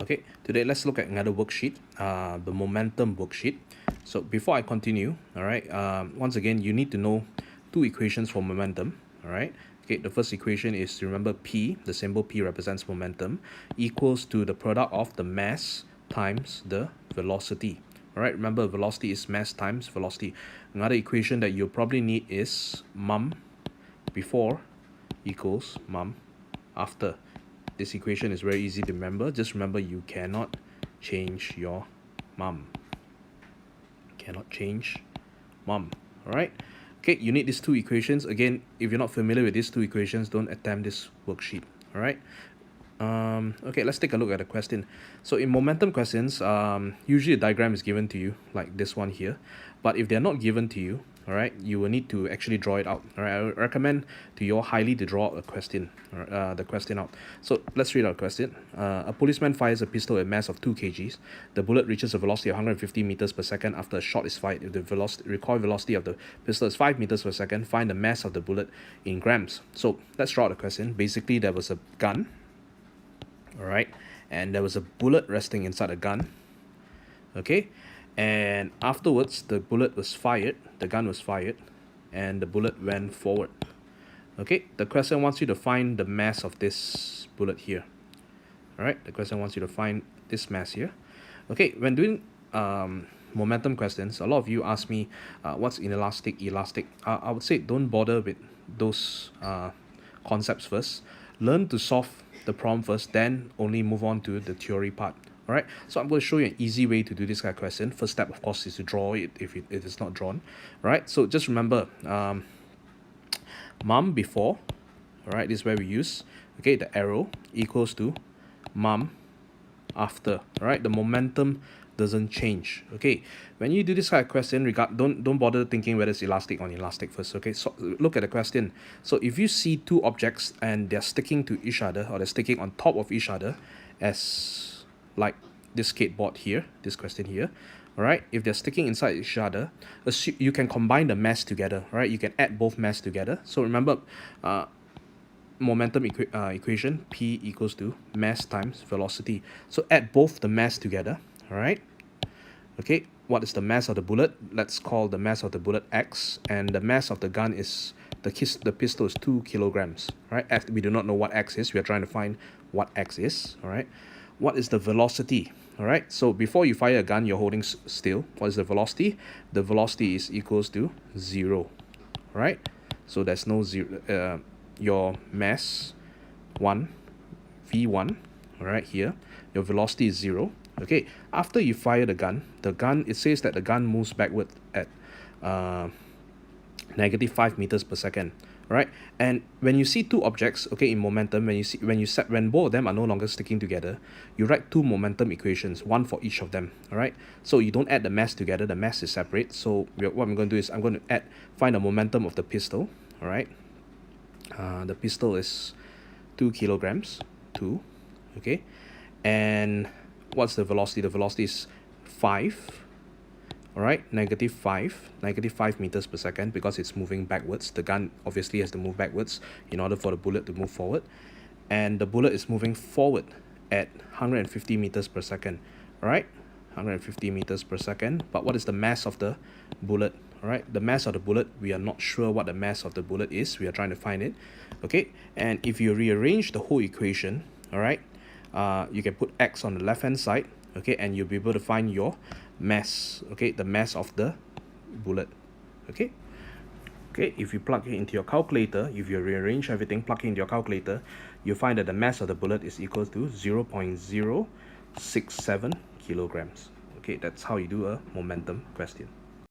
Okay, today let's look at another worksheet, the momentum worksheet. So before I continue, all right, once again, you need to know two equations for momentum, all right? Okay, the first equation is, remember, P, the symbol P represents momentum, equals to the product of the mass times the velocity. All right, remember, velocity is mass times velocity. Another equation that you'll probably need is mum before equals mum after. This equation is very easy to remember. Just remember, you cannot change your mum. Cannot change mum. All right. Okay, you need these two equations. Again, if you're not familiar with these two equations, don't attempt this worksheet. All right. Okay, let's take a look at the question. So in momentum questions, usually a diagram is given to you, like this one here. But if they're not given to you, all right, you will need to actually draw it out. All right, I recommend to you all highly to draw a question, the question out. So let's read out the question. A policeman fires a pistol at a mass of 2 kgs. The bullet reaches a velocity of 150 meters per second after a shot is fired. If the recoil velocity of the pistol is 5 meters per second, find the mass of the bullet in grams. So let's draw out the question. Basically, there was a gun. All right, and there was a bullet resting inside a gun. Okay, and afterwards the bullet was fired, the gun was fired, and the bullet went forward. Okay, the question wants you to find the mass of this bullet here. All right, the question wants you to find this mass here. Okay, when doing momentum questions, a lot of you ask me what's inelastic, elastic. I would say don't bother with those concepts first. Learn to solve the problem first, then only move on to the theory part. All right, so I'm going to show you an easy way to do this kind of question. First step, of course, is to draw it if it is not drawn. All right, so just remember, mum before, all right, this is where we use, okay, the arrow equals to mum after. All right, the momentum doesn't change. Okay, when you do this kind of question, don't bother thinking whether it's elastic or inelastic first. Okay, so look at the question. So if you see two objects and they're sticking to each other, or they're sticking on top of each other, as like this skateboard here, this question here, all right, if they're sticking inside each other, you can combine the mass together. All right, you can add both mass together. So remember, momentum equation, P equals to mass times velocity. So add both the mass together. All right. Okay, what is the mass of the bullet? Let's call the mass of the bullet X, and the mass of the gun is the pistol is 2 kilograms. Right? We do not know what X is. We are trying to find what X is. All right. What is the velocity? All right. So before you fire a gun, you're holding still. What is the velocity? The velocity is equals to 0. All right. So there's no zero. Your mass 1 v1. All right. Here, your velocity is 0. Okay, after you fire the gun, it says that the gun moves backward at negative 5 meters per second. Right? And when you see two objects, okay, in momentum, when both of them are no longer sticking together, you write two momentum equations, one for each of them. All right, so you don't add the mass together, the mass is separate. So what I'm going to do is I'm going to find the momentum of the pistol. All right, the pistol is 2 kilograms, 2. Okay, and what's the velocity? The velocity is 5. All right, negative 5 meters per second, because it's moving backwards. The gun obviously has to move backwards in order for the bullet to move forward, and the bullet is moving forward at 150 meters per second. All right, 150 meters per second. But what is the mass of the bullet? All right, the mass of the bullet, we are not sure what the mass of the bullet is. We are trying to find it. Okay, and if you rearrange the whole equation, all right, you can put X on the left hand side, okay, and you'll be able to find your mass, okay, the mass of the bullet. Okay, if you plug it into your calculator, if you rearrange everything, plug it into your calculator, you find that the mass of the bullet is equal to 0.067 kilograms. Okay, that's how you do a momentum question.